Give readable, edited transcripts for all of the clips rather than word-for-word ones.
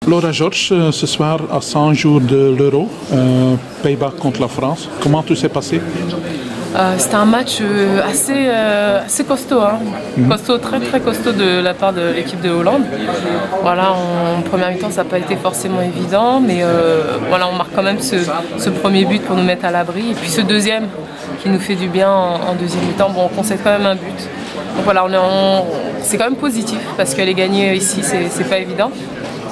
Laura Georges, ce soir à 100 jours de l'Euro, Pays-Bas contre la France. Comment tout s'est passé? C'était un match assez costaud, hein. Costaud, très très costaud de la part de l'équipe de Hollande. Voilà, en première mi-temps ça n'a pas été forcément évident, mais voilà, on marque quand même ce premier but pour nous mettre à l'abri, et puis ce deuxième qui nous fait du bien en deuxième mi-temps. Bon, on concède quand même un but. Donc voilà, c'est quand même positif parce qu'aller gagner ici c'est pas évident.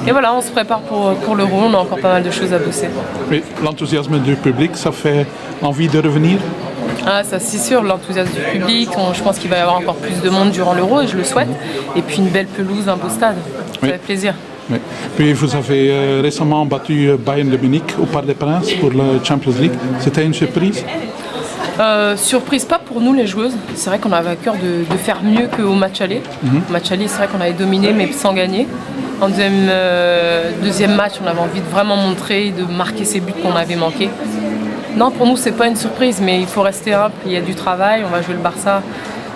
Et voilà, on se prépare pour l'Euro, on a encore pas mal de choses à bosser. Oui, l'enthousiasme du public, ça fait envie de revenir? Ah, ça c'est sûr, l'enthousiasme du public, je pense qu'il va y avoir encore plus de monde durant l'Euro et je le souhaite. Et puis une belle pelouse, un beau stade, ça fait plaisir. Oui. Puis vous avez récemment battu Bayern de Munich au Parc des Princes pour la Champions League. C'était une surprise? Surprise pas pour nous les joueuses, c'est vrai qu'on avait à cœur de faire mieux qu'au match aller. Au match aller, c'est vrai qu'on avait dominé mais sans gagner. En deuxième match, on avait envie de vraiment montrer, de marquer ces buts qu'on avait manqués. Non, pour nous, c'est pas une surprise, mais il faut rester humble. Il y a du travail, on va jouer le Barça.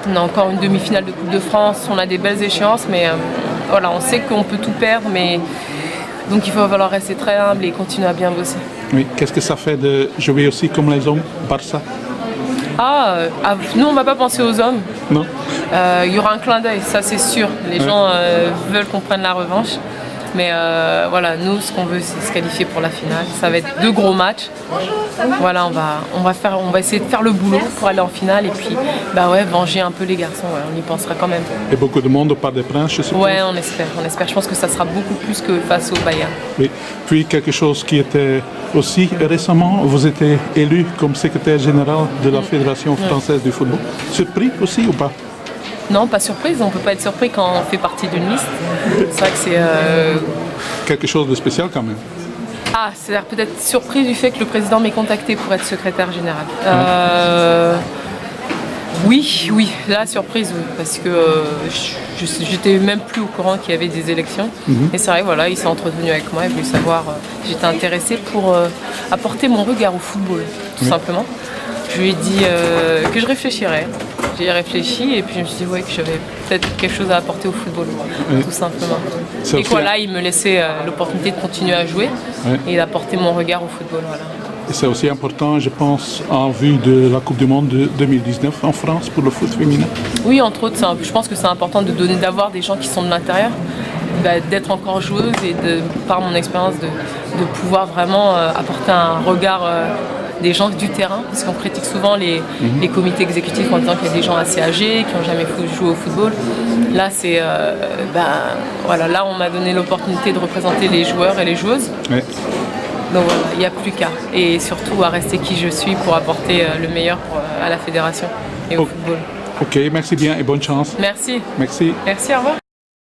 On a encore une demi-finale de Coupe de France, on a des belles échéances, mais voilà, on sait qu'on peut tout perdre, mais donc il va falloir rester très humble et continuer à bien bosser. Oui, qu'est-ce que ça fait de jouer aussi comme les hommes, Barça? Nous, on ne va pas penser aux hommes. Non. Il y aura un clin d'œil, ça c'est sûr. Les gens veulent qu'on prenne la revanche. Mais voilà, nous, ce qu'on veut, c'est se qualifier pour la finale. Ça va être 2 gros matchs. Voilà, on va essayer de faire le boulot pour aller en finale et puis venger un peu les garçons. Ouais, on y pensera quand même. Et beaucoup de monde au Parc des Princes, je suppose? Ouais, on espère. Je pense que ça sera beaucoup plus que face au Bayern. Oui. Puis quelque chose qui était aussi récemment, vous étiez élu comme secrétaire général de la Fédération française du football. Surpris aussi ou pas? Non, pas surprise. On ne peut pas être surpris quand on fait partie d'une liste. C'est vrai que c'est... Quelque chose de spécial quand même. Ah, c'est-à-dire peut-être surpris du fait que le président m'ait contacté pour être secrétaire général. Oui, là, surprise, oui, parce que j'étais même plus au courant qu'il y avait des élections. Et c'est vrai, voilà, il s'est entretenu avec moi, il voulait savoir, j'étais intéressée pour apporter mon regard au football, tout simplement. Je lui ai dit que je réfléchirais. J'ai réfléchi et puis je me suis dit que j'avais peut-être quelque chose à apporter au football, tout simplement. Et quoi, là, il me laissait l'opportunité de continuer à jouer et d'apporter mon regard au football. Voilà. Et c'est aussi important, je pense, en vue de la Coupe du Monde de 2019 en France pour le foot féminin. Oui, entre autres, je pense que c'est important d'avoir des gens qui sont de l'intérieur, d'être encore joueuse et par mon expérience de pouvoir vraiment apporter un regard des gens du terrain, parce qu'on critique souvent les comités exécutifs en disant qu'il y a des gens assez âgés qui n'ont jamais joué au football. Là, là, on m'a donné l'opportunité de représenter les joueurs et les joueuses. Oui. Donc voilà, il n'y a plus qu'à. Et surtout à rester qui je suis pour apporter le meilleur à la fédération et au football. Ok, merci bien et bonne chance. Merci. Merci. Merci, au revoir.